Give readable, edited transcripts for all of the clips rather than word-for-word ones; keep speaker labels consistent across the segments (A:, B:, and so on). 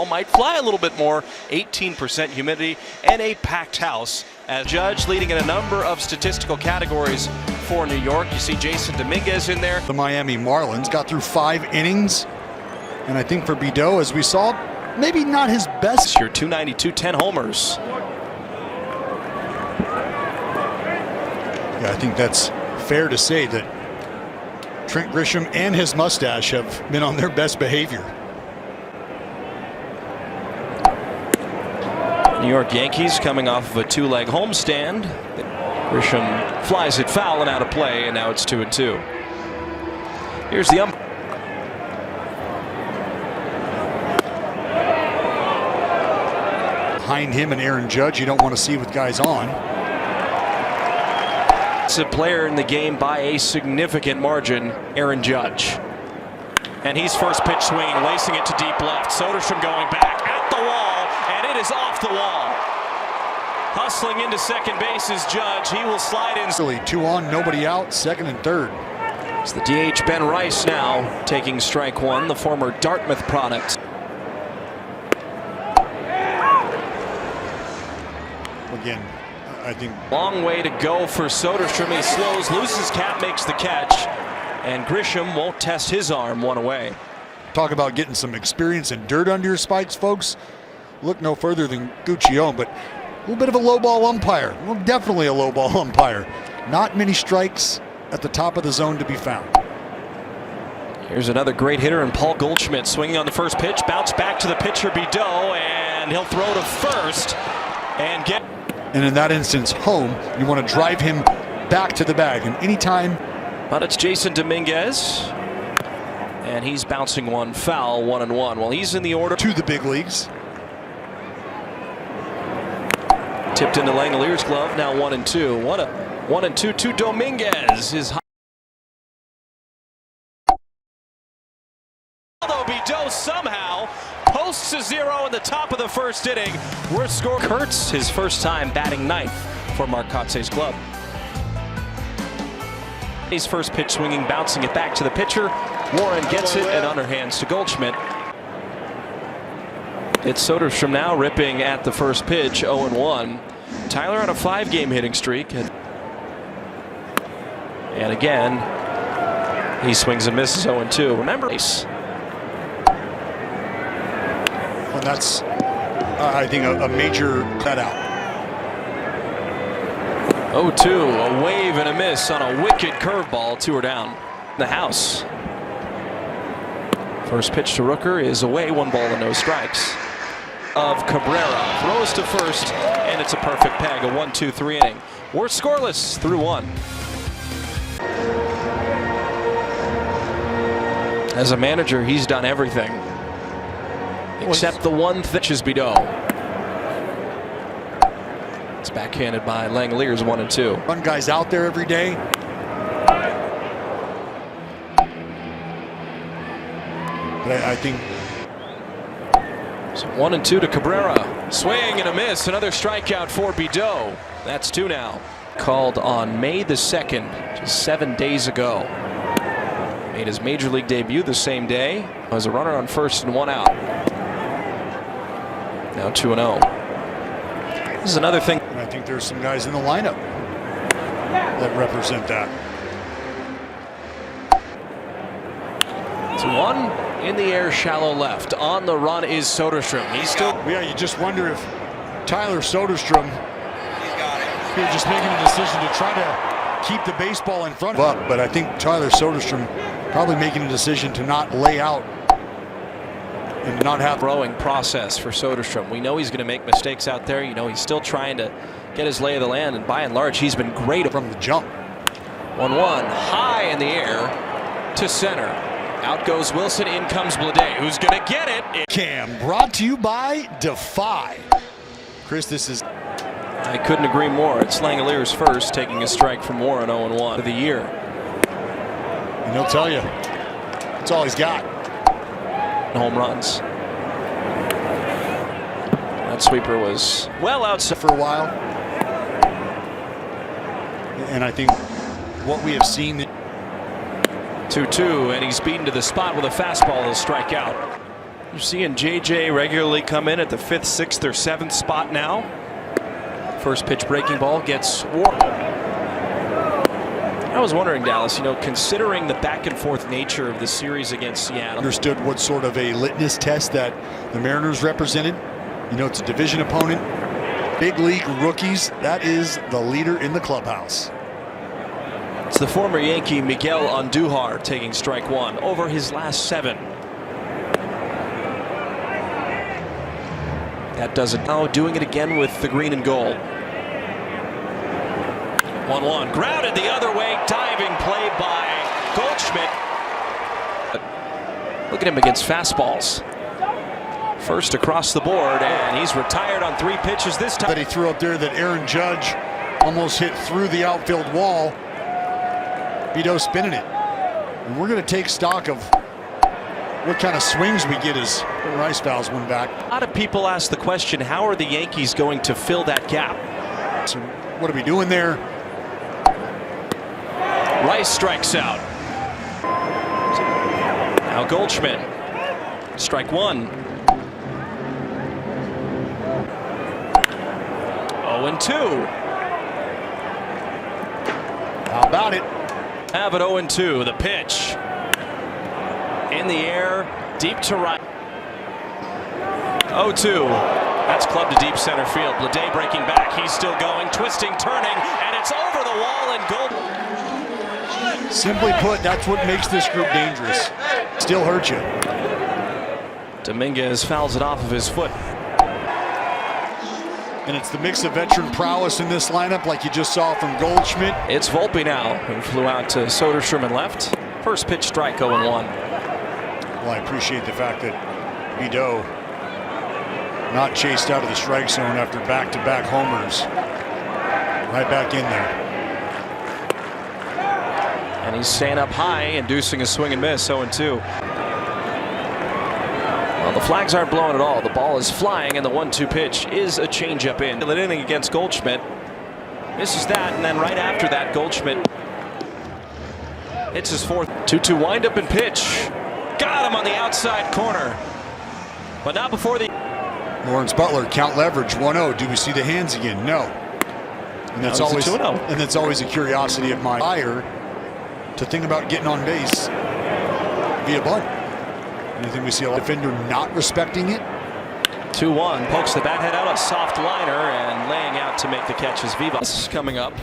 A: Might fly a little bit more, 18% humidity, and a packed house. As Judge leading in a number of statistical categories for New York. You see Jason Dominguez in there.
B: The Miami Marlins got through 5 innings, and I think for Bideau, as we saw, maybe not his best.
A: This year, 292, 10 homers.
B: Yeah, I think that's fair to say that Trent Grisham and his mustache have been on their best behavior.
A: New York Yankees coming off of a 2-leg homestand. Grisham flies it foul and out of play, and now it's 2-2. Here's the umpire.
B: Behind him and Aaron Judge, you don't want to see with guys on.
A: It's a player in the game by a significant margin, Aaron Judge. And he's first pitch swinging, lacing it to deep left. Soderstrom going back at the wall, and it is off the wall. Hustling into second base is Judge. He will slide in.
B: 2 on, nobody out, second and third.
A: It's the DH Ben Rice now taking strike one, the former Dartmouth product.
B: Again, I think
A: long way to go for Soderstrom. He slows, loses cap, makes the catch, and Grisham won't test his arm. One away.
B: Talk about getting some experience and dirt under your spikes, folks. Look no further than Guccione, but a little bit of a low ball umpire. Well, definitely a low ball umpire. Not many strikes at the top of the zone to be found.
A: Here's another great hitter in Paul Goldschmidt swinging on the first pitch, bounce back to the pitcher Bideau, and he'll throw to first and get.
B: And in that instance, home, you want to drive him back to the bag. And anytime.
A: But it's Jason Dominguez, and he's bouncing one foul, 1-1. Well, he's in the order
B: to the big leagues.
A: Tipped into Langolier's glove, now 1-2. 1-2 to Dominguez. His although Bideau somehow posts a 0 in the top of the first inning. We're scoring. Kurtz, his first time batting ninth for Mark Kotze's club. His first pitch swinging, bouncing it back to the pitcher. Warren gets it and underhands to Goldschmidt. It's Soderstrom now ripping at the first pitch, 0-1. Tyler on a 5-game hitting streak. And again, he swings and misses, 0-2. Remember,
B: and that's, I think, a major cutout.
A: 0-2, a wave and a miss on a wicked curveball. 2 are down. The house. First pitch to Rooker is away, 1 ball and no strikes. Of Cabrera throws to first, and it's a perfect peg, a 1-2-3 inning. We're scoreless through 1. As a manager, he's done everything except the one thing is Bideau. It's backhanded by Langoliers, 1-2.
B: Run guys out there every day. But I think.
A: So 1-2 to Cabrera. Swing and a miss. Another strikeout for Bideau. That's 2 now. Called on May the 2nd, just 7 days ago. Made his major league debut the same day. As a runner on first and 1 out. Now 2-0. This is another thing.
B: And I think there's some guys in the lineup that represent that.
A: 2-1. In the air, shallow left. On the run is Soderstrom. He's still.
B: Yeah, you just wonder if Tyler Soderstrom is just making a decision to try to keep the baseball in front of him. But I think Tyler Soderstrom probably making a decision to not lay out and not have
A: throwing process for Soderstrom. We know he's going to make mistakes out there. You know, he's still trying to get his lay of the land, and by and large, he's been great
B: from the jump.
A: 1-1, high in the air to center. Out goes Wilson, in comes Bleday. Who's going to get it?
B: Cam, brought to you by Defy. Chris, this is.
A: I couldn't agree more. It's Langoliers first, taking a strike from Warren, 0-1 for the year.
B: And he'll tell you, that's all he's got.
A: Home runs. That sweeper was well outside
B: for a while. And I think what we have seen.
A: 2-2, and he's beaten to the spot with a fastball. He'll strike out. We're seeing JJ regularly come in at the 5th, 6th, or 7th spot now. First pitch breaking ball gets warped. I was wondering, Dallas, considering the back and forth nature of the series against Seattle.
B: Understood what sort of a litmus test that the Mariners represented. It's a division opponent. Big league rookies. That is the leader in the clubhouse.
A: It's the former Yankee Miguel Andujar taking strike one over his last 7. That does it now, doing it again with the green and gold. 1-1, grounded the other way, diving play by Goldschmidt. Look at him against fastballs. First across the board, and he's retired on 3 pitches this time.
B: That he threw up there that Aaron Judge almost hit through the outfield wall. Vito spinning it. And we're going to take stock of what kind of swings we get as Rice fouls one back.
A: A lot of people ask the question, how are the Yankees going to fill that gap?
B: So what are we doing there?
A: Rice strikes out. Now Goldschmidt. Strike 1. 0-2.
B: How about it?
A: Have it 0-2. The pitch. In the air, deep to right. 0-2. That's clubbed to deep center field. Blade breaking back. He's still going, twisting, turning, and it's over the wall and goal.
B: Simply put, that's what makes this group dangerous. Still hurt you.
A: Dominguez fouls it off of his foot.
B: And it's the mix of veteran prowess in this lineup, like you just saw from Goldschmidt.
A: It's Volpe now, who flew out to Soderstrom and left. First pitch strike, 0-1.
B: Well, I appreciate the fact that Vito not chased out of the strike zone after back-to-back homers. Right back in there.
A: And he's staying up high, inducing a swing and miss, 0-2. Well, the flags aren't blowing at all. The ball is flying, and the 1-2 pitch is a changeup in. The inning against Goldschmidt. Misses that, and then right after that, Goldschmidt hits his 4th. 2-2 windup and pitch. Got him on the outside corner. But not before the...
B: Lawrence Butler, count leverage, 1-0. Do we see the hands again? No. And that's always a curiosity of mine. Fire to think about getting on base via bunt. And I think we see a defender not respecting it.
A: 2-1, pokes the bat head out, a soft liner, and laying out to make the catch is Vivas. Is coming up.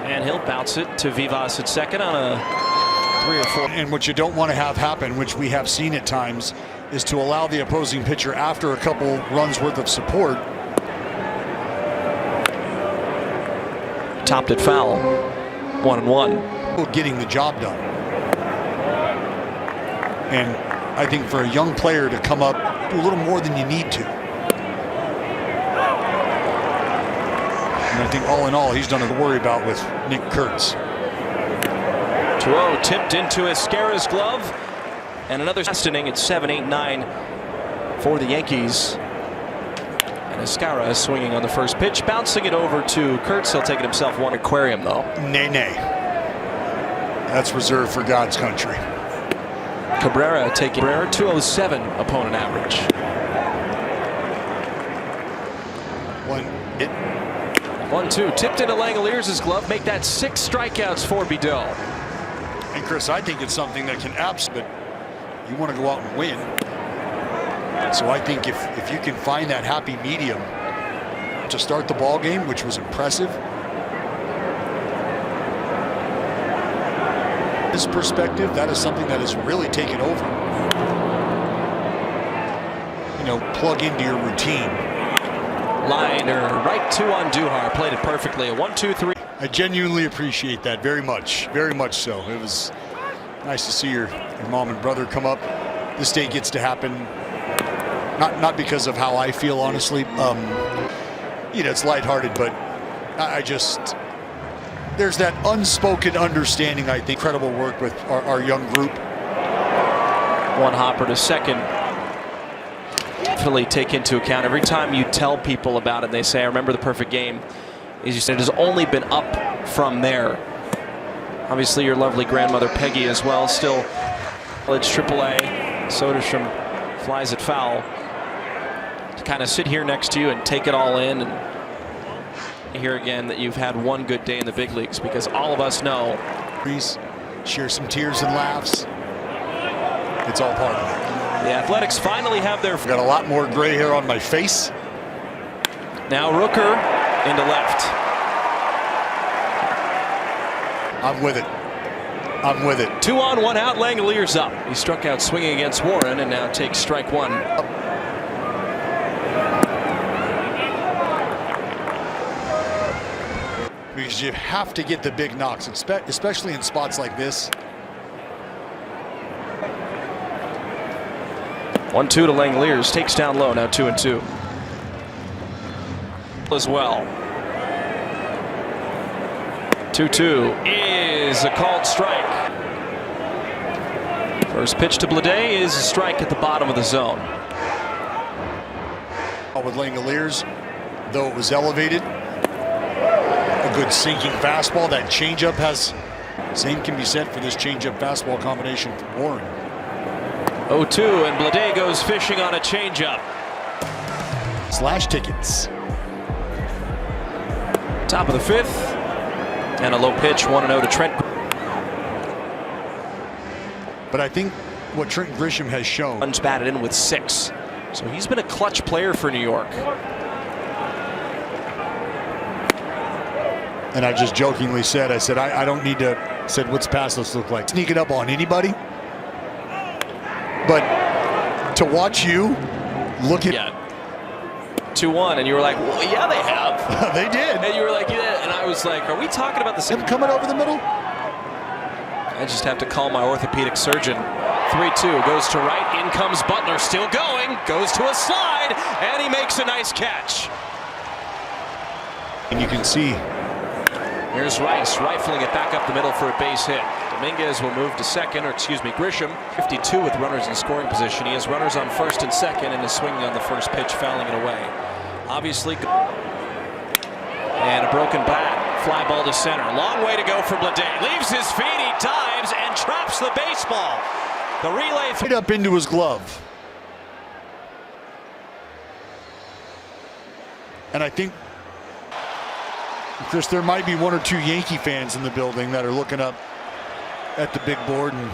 A: And he'll bounce it to Vivas at second on a 3 or 4.
B: And what you don't want to have happen, which we have seen at times, is to allow the opposing pitcher, after a couple runs worth of support.
A: Topped it foul. 1-1.
B: Getting the job done. And I think for a young player to come up, do a little more than you need to. And I think all in all, he's done to worry about with Nick Kurtz.
A: 2-0 tipped into Escara's glove. And another last inning at 7-8-9 for the Yankees. And Escara is swinging on the first pitch, bouncing it over to Kurtz. He'll take it himself. One aquarium, though.
B: Nay. That's reserved for God's country.
A: Cabrera taking 207 opponent average. 1-2 tipped into Langoliers' glove. Make that 6 strikeouts for Bideau.
B: And Chris, I think it's something that can but you want to go out and win. So I think if you can find that happy medium to start the ball game, which was impressive. This perspective, that is something that has really taken over. Plug into your routine.
A: Liner right to Andujar, played it perfectly. A 1-2-3.
B: I genuinely appreciate that very much so. It was nice to see your mom and brother come up. This day gets to happen, not because of how I feel, honestly. It's lighthearted, but I just, there's that unspoken understanding, I think. Incredible work with our young group.
A: One hopper to second. Definitely take into account every time you tell people about it, they say, I remember the perfect game. As you said, it has only been up from there. Obviously, your lovely grandmother Peggy as well, still college AAA. Soderstrom flies it foul. To kind of sit here next to you and take it all in and hear again that you've had one good day in the big leagues, because all of us know.
B: Please share some tears and laughs. It's all part of it.
A: The Athletics finally have their.
B: Got a lot more gray hair on my face.
A: Now Rooker into left.
B: I'm with it. I'm with it.
A: 2 on, 1 out. Langoliers up. He struck out swinging against Warren and now takes strike one.
B: Because you have to get the big knocks, especially in spots like this.
A: 1-2 to Langoliers. Takes down low. Now 2-2. As well. 2-2 is a called strike. First pitch to Bleday is a strike at the bottom of the zone.
B: With Langoliers, though it was elevated, a good sinking fastball. That changeup has. Same can be said for this changeup fastball combination from Warren.
A: 0-2 and Bleday goes fishing on a changeup.
B: Slash tickets.
A: Top of the fifth. And a low pitch, 1-0 to Trent.
B: But I think what Trent Grisham has shown.
A: Runs batted in with 6. So he's been a clutch player for New York.
B: And I just jokingly said, I don't need to, said what's past us look like. Sneak it up on anybody. But to watch you look at.
A: Yeah. 2-1 and you were like, well, yeah, they have.
B: They did.
A: And you were like, yeah. And I was like, are we talking about the same?
B: Him coming over the middle?
A: I just have to call my orthopedic surgeon. 3-2 goes to right. In comes Butler, still going. Goes to a slide, and he makes a nice catch.
B: And you can see.
A: Here's Rice rifling it back up the middle for a base hit. Dominguez will move to second, or excuse me, Grisham. 52 with runners in scoring position. He has runners on first and second and is swinging on the first pitch, fouling it away. Obviously. And a broken bat. Fly ball to center. Long way to go for Bleday. Leaves his feet, he dives and traps the baseball. The relay.
B: Right up into his glove. And I think, Chris, there might be 1 or 2 Yankee fans in the building that are looking up at the big board and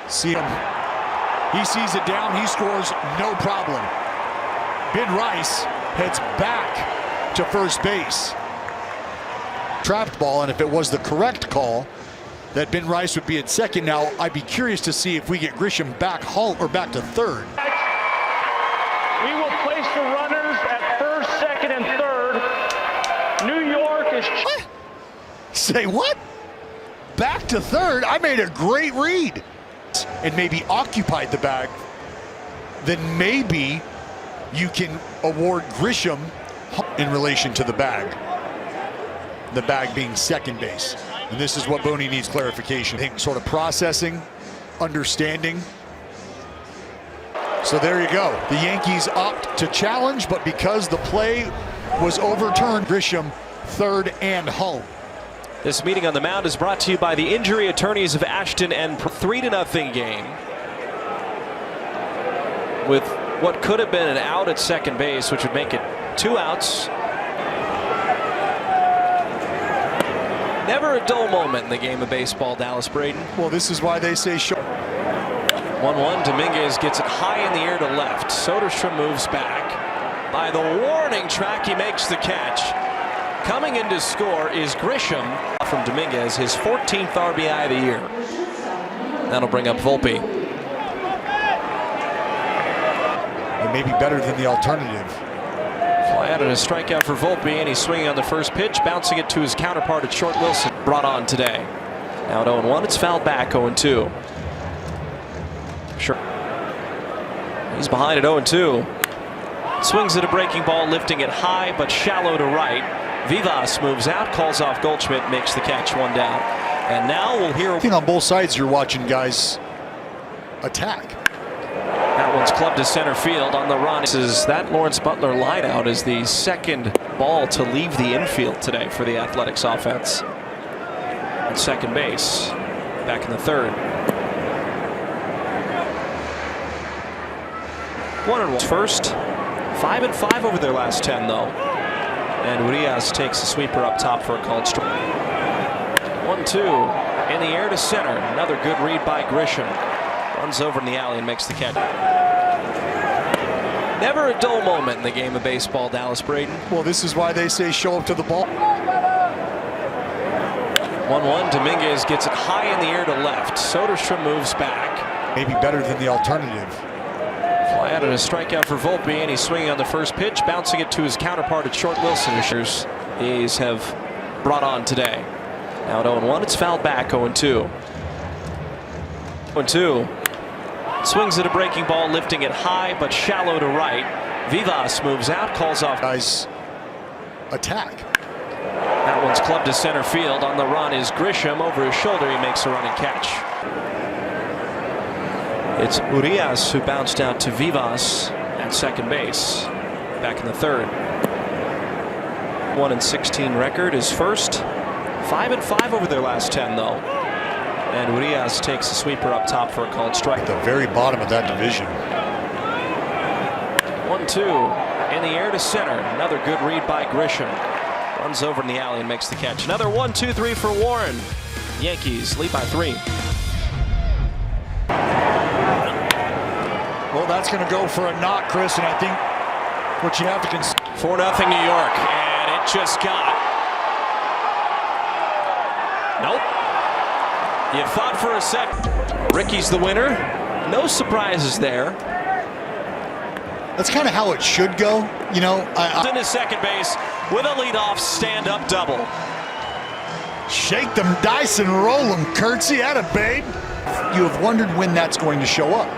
B: see him. He sees it down, he scores, no problem. Ben Rice heads back to first base. Trapped ball, and if it was the correct call, that Ben Rice would be at second. Now, I'd be curious to see if we get Grisham back home or back to third.
C: We will place the runners at first, second, and third. New York is.
B: What? Say what? Back to third? I made a great read. And maybe occupied the bag. Then maybe you can award Grisham in relation to the bag. The bag being second base. And this is what Boney needs clarification. I think sort of processing, understanding. So there you go. The Yankees opt to challenge, but because the play was overturned, Grisham third and home.
A: This meeting on the mound is brought to you by the injury attorneys of Ashton and 3-0 game. With what could have been an out at second base, which would make it 2 outs. Never a dull moment in the game of baseball, Dallas Braden.
B: Well, this is why they say show.
A: 1-1, Dominguez gets it high in the air to left. Soderstrom moves back. By the warning track, he makes the catch. Coming in to score is Grisham from Dominguez, his 14th RBI of the year. That'll bring up Volpe.
B: It may be better than the alternative.
A: Fly out and a strikeout for Volpe, and he's swinging on the first pitch, bouncing it to his counterpart at short. Wilson brought on today. Now at 0-1, it's fouled back. 0-2. Sure. He's behind at 0-2. Swings at a breaking ball, lifting it high but shallow to right. Vivas moves out, calls off Goldschmidt, makes the catch, 1 down. And now we'll hear.
B: I think on both sides you're watching guys attack.
A: That one's clubbed to center field on the run. This is that Lawrence Butler lineout is the second ball to leave the infield today for the Athletics offense. At second base, back in the third. 1-1. First, 5-5 over their last 10, though. And Urias takes a sweeper up top for a called strike. 1-2 in the air to center. Another good read by Grisham. Runs over in the alley and makes the catch. Never a dull moment in the game of baseball, Dallas Braden.
B: Well, this is why they say show up to the ball.
A: 1-1. Dominguez gets it high in the air to left. Soderstrom moves back.
B: Maybe better than the alternative.
A: Fly out and a strikeout for Volpe, and he's swinging on the first pitch, bouncing it to his counterpart at short, Wilson. The A's have brought on today. Now at 0-1, it's fouled back. 0-2. 0-2. Swings at a breaking ball, lifting it high but shallow to right. Vivas moves out, calls off.
B: Guys, attack.
A: That one's clubbed to center field. On the run is Grisham. Over his shoulder, he makes a running catch. It's Urias who bounced out to Vivas at second base. Back in the third. 1-16 record is first. 5-5 over their last 10, though. And Urias takes a sweeper up top for a called strike.
B: At the very bottom of that division.
A: 1-2 in the air to center. Another good read by Grisham. Runs over in the alley and makes the catch. Another 1-2-3 for Warren. Yankees lead by 3.
B: Well, that's going to go for a knock, Chris, and I think what you have to consider.
A: 4-0 New York, and it just got. Nope. You thought for a second. Ricky's the winner. No surprises there.
B: That's kind of how it should go, you know.
A: In his second base with a leadoff stand-up double.
B: Shake them dice and roll them, Curtsy. Atta babe. You have wondered when that's going to show up.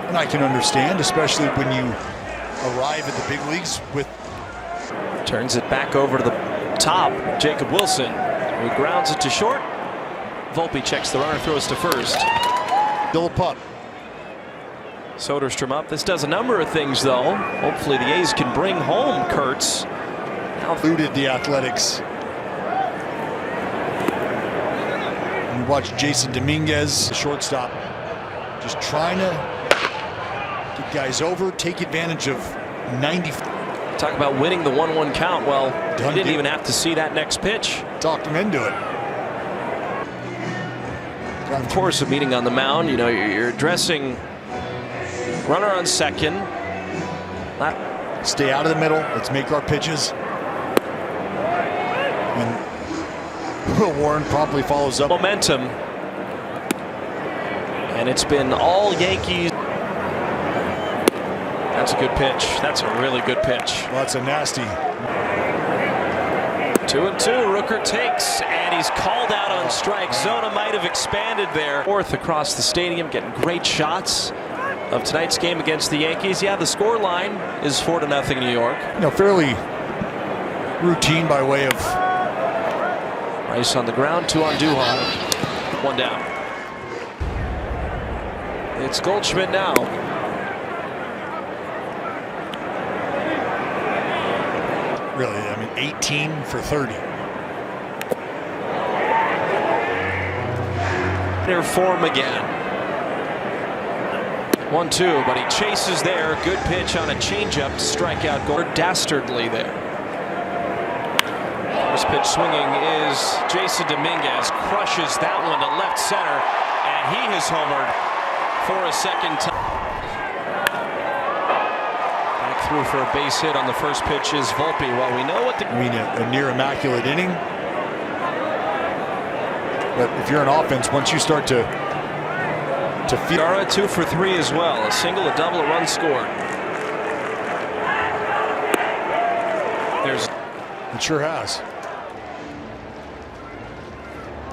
B: And I can understand, especially when you arrive at the big leagues with.
A: Turns it back over to the top. Jacob Wilson, who grounds it to short. Volpe checks the runner, throws to first.
B: Still a pup.
A: Soderstrom up. This does a number of things, though. Hopefully the A's can bring home Kurtz.
B: Now booted the Athletics. And you watch Jason Dominguez, the shortstop, just trying to get guys over, take advantage of 90.
A: Talk about winning the 1-1 count. Well, he didn't even have to see that next pitch.
B: Talked him into it.
A: Of course, a meeting on the mound. You know, you're addressing runner on second.
B: Stay out of the middle. Let's make our pitches. And Will Warren promptly follows up.
A: Momentum. And it's been all Yankees. That's a good pitch. That's a really good pitch.
B: Well, that's a nasty.
A: 2-2. Rooker takes, and he's called out on strike. Zona might have expanded there. Fourth across the stadium, getting great shots of tonight's game against the Yankees. Yeah, the score line is 4-0 New York.
B: You know, fairly routine by way of.
A: Rice on the ground, 2 on Duhan. 1 down. It's Goldschmidt now.
B: Really, I mean, 18 for 30.
A: Their form again. 1-2, but he chases there. Good pitch on a changeup to strike out Gord. Dastardly there. First pitch swinging is Jason Dominguez. Crushes that one to left center, and he has homered for a second time. Back through for a base hit on the first pitch is Volpe. Well, we know what the.
B: I mean, a near immaculate inning. But if you're an offense, once you start to feel.
A: Dara 2 for 3 as well. A single, a double, a run scored.
B: It sure has.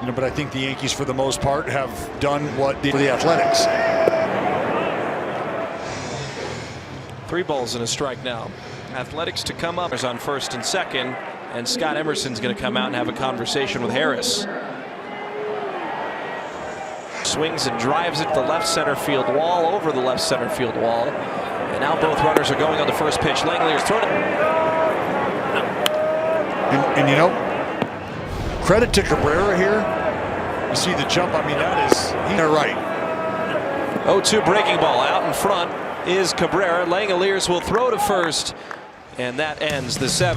B: You know, but I think the Yankees, for the most part, have done what for the Athletics.
A: 3 balls and a strike now. Athletics to come up is on first and second, and Scott Emerson's going to come out and have a conversation with Harris. Swings and drives it to the left center field wall, over the left center field wall. And now both runners are going on the first pitch. Langley's thrown it.
B: And you know, credit to Cabrera here. You see the jump. I mean, that is, they're right.
A: 0-2 breaking ball out in front. is Cabrera. Langoliers will throw to first, and that ends the 7th.